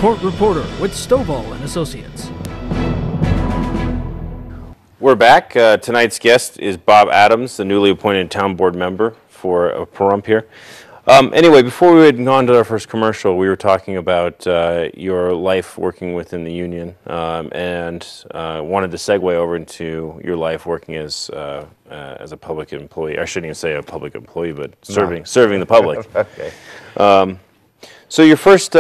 Court Reporter with Stovalls and Associates. We're back. Tonight's guest is Bob Adams, the newly appointed town board member for Pahrump here. Anyway, before we had gone to our first commercial, we were talking about your life working within the union, and wanted to segue over into your life working as a public employee. I shouldn't even say a public employee, but serving the public. Okay. So your first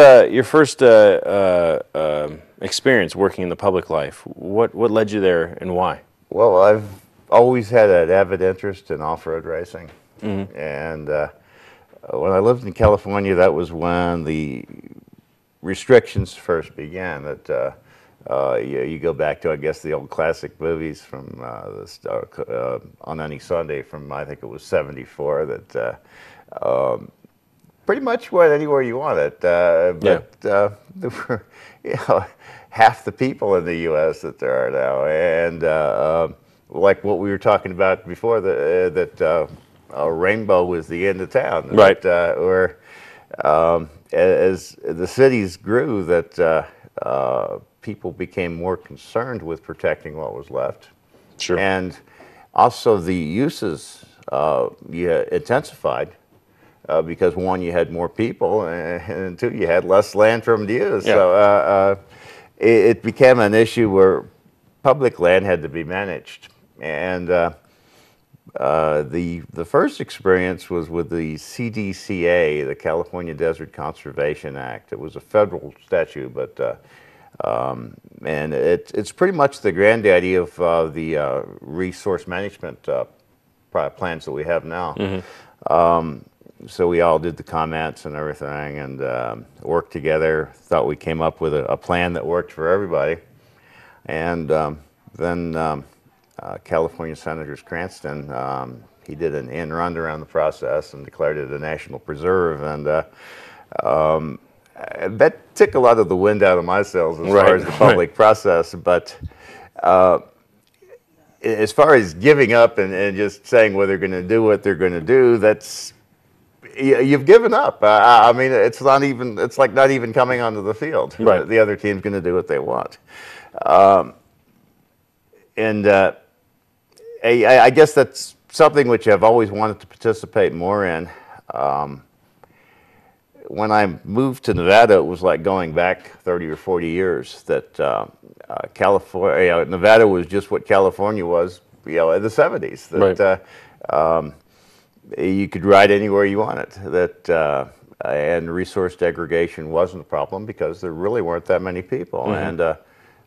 experience working in the public life, what led you there and why? Well, I've always had an avid interest in off-road racing, and when I lived in California, that was when the restrictions first began. That you go back to, I guess, the old classic movies from On Any Sunday from, I think it was '74. That pretty much went anywhere you wanted. But there were, half the people in the U.S. that there are now, and like what we were talking about before, that Rainbow was the end of town, right? Where as the cities grew, that people became more concerned with protecting what was left. Sure. And also the uses intensified. Because one, you had more people, and two, you had less land for them to use. Yeah. So it became an issue where public land had to be managed. And the first experience was with the CDCA, the California Desert Conservation Act. It was a federal statute, but and it's pretty much the granddaddy of the resource management plans that we have now. So we all did the comments and everything, and worked together. Thought we came up with a plan that worked for everybody. And then California Senator Cranston, he did an end run around the process and declared it a national preserve. And that took a lot of the wind out of my sails as far as the public process. But as far as giving up and just saying, well, they're going to do what they're going to do, that's, you've given up. I mean, it's not even, it's like not even coming onto the field. Right. The other team's going to do what they want. I guess that's something which I've always wanted to participate more in. When I moved to Nevada, it was like going back 30 or 40 years. That California, Nevada was just what California was, in the '70s. That you could ride anywhere you wanted. That and resource degradation wasn't a problem because there really weren't that many people. And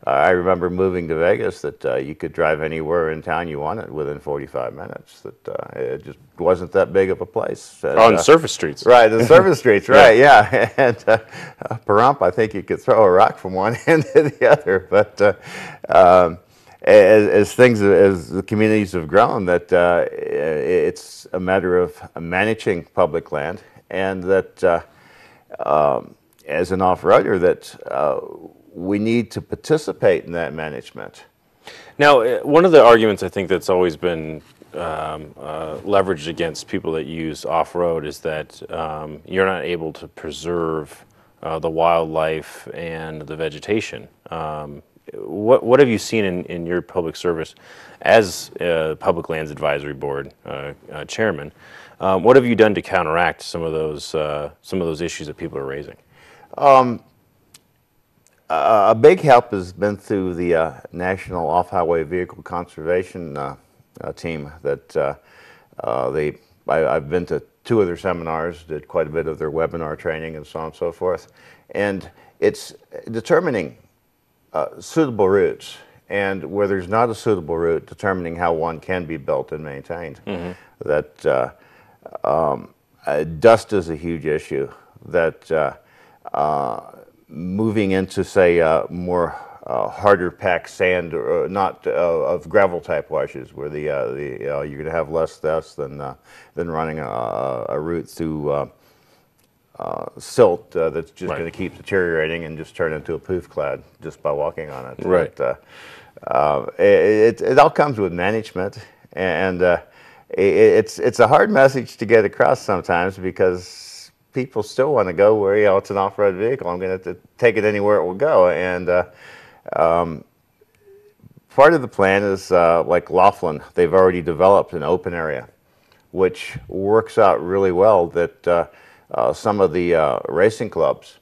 I remember moving to Vegas that you could drive anywhere in town you wanted within 45 minutes. That it just wasn't that big of a place. And, on surface streets. Right, the surface streets, right, yeah. And Pahrump, I think you could throw a rock from one end to the other. But as the communities have grown, that it's a matter of managing public land, and that as an off-roader, that we need to participate in that management. Now, one of the arguments I think that's always been leveraged against people that use off-road is that you're not able to preserve the wildlife and the vegetation. What have you seen in your public service as Public Lands Advisory Board chairman? What have you done to counteract some of those issues that people are raising? A big help has been through the National Off-Highway Vehicle Conservation team. That I've been to 2 of their seminars, did quite a bit of their webinar training, and so on and so forth. And it's determining suitable routes, and where there's not a suitable route, determining how one can be built and maintained. That dust is a huge issue. That moving into, say, more harder packed sand, or not of gravel type washes, where you're going to have less dust than running a route through silt that's just going to keep deteriorating and just turn into a poof cloud just by walking on it. Right. But, it all comes with management, and it's a hard message to get across sometimes, because people still want to go where, you know, it's an off-road vehicle. I'm going to have to take it anywhere it will go. And part of the plan is like Laughlin, they've already developed an open area, which works out really well. That some of the racing clubs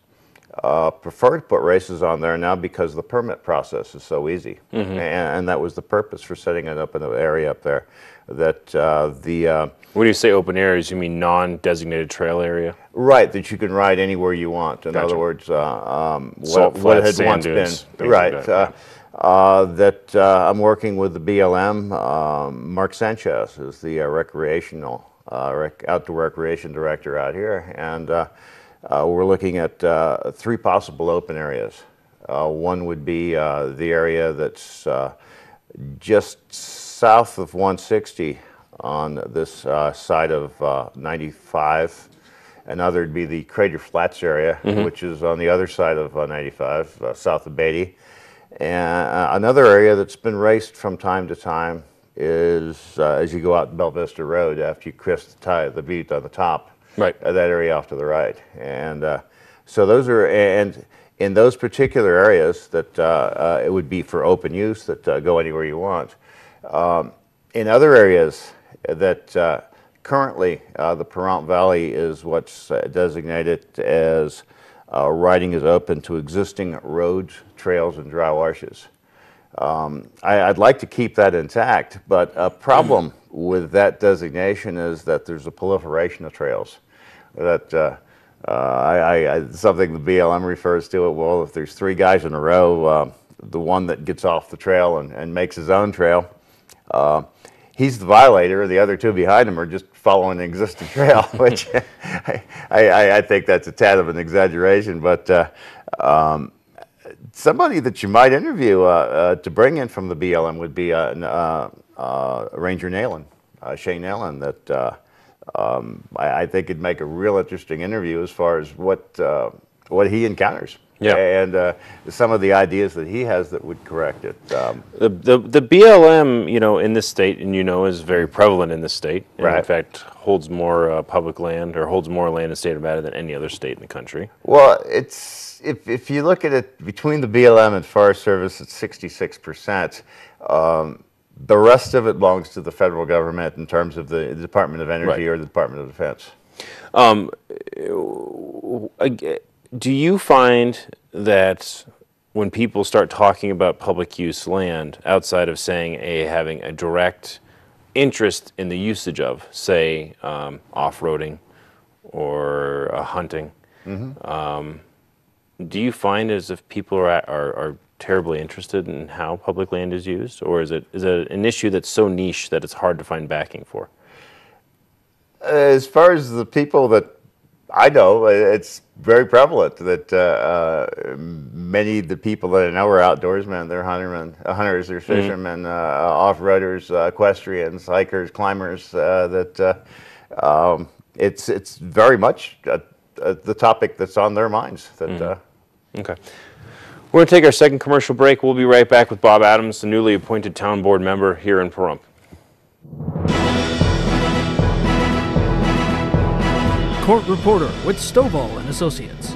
prefer to put races on there now because the permit process is so easy. And that was the purpose for setting it up in an area up there. That when you say open areas, you mean non-designated trail area? Right, that you can ride anywhere you want. In Gotcha. other words, what had once been right. Like that. I'm working with the BLM. Mark Sanchez is the recreational outdoor recreation director out here, and we're looking at 3 possible open areas. One would be the area that's just south of 160 on this side of 95. Another would be the Crater Flats area, which is on the other side of 95, south of Beatty. And another area that's been raced from time to time is as you go out Bell Vista Road after you crest the butte on the top. Right. That area off to the right. And so those are, and in those particular areas that it would be for open use, that go anywhere you want. In other areas that currently the Pahrump Valley is what's designated as riding is open to existing roads, trails, and dry washes. I'd like to keep that intact, but a problem with that designation is that there's a proliferation of trails. That something the BLM refers to it, well, if there's 3 guys in a row, the one that gets off the trail and makes his own trail, he's the violator, the other 2 behind him are just following an existing trail, which I think that's a tad of an exaggeration, but somebody that you might interview to bring in from the BLM would be Ranger Nalen, Shane Nalen, that I think it'd make a real interesting interview as far as what he encounters. Yeah. And some of the ideas that he has that would correct it. The BLM, you know, in this state, and you know, is very prevalent in this state. And Right. in fact, holds more public land, or holds more land in the state of Nevada than any other state in the country. Well, it's if you look at it between the BLM and Forest Service, it's 66%. The rest of it belongs to the federal government in terms of the Department of Energy Right. or the Department of Defense. Do you find that when people start talking about public use land, outside of saying having a direct interest in the usage of, say, off-roading or hunting, do you find as if people are terribly interested in how public land is used, or is it an issue that's so niche that it's hard to find backing for? As far as the people that I know, it's very prevalent that many of the people that I know are outdoorsmen. They're hunters, they're fishermen, off-roaders, equestrians, hikers, climbers. It's very much the topic that's on their minds. Okay. We're going to take our second commercial break. We'll be right back with Bob Adams, the newly appointed town board member here in Pahrump. Court reporter with Stovall and Associates.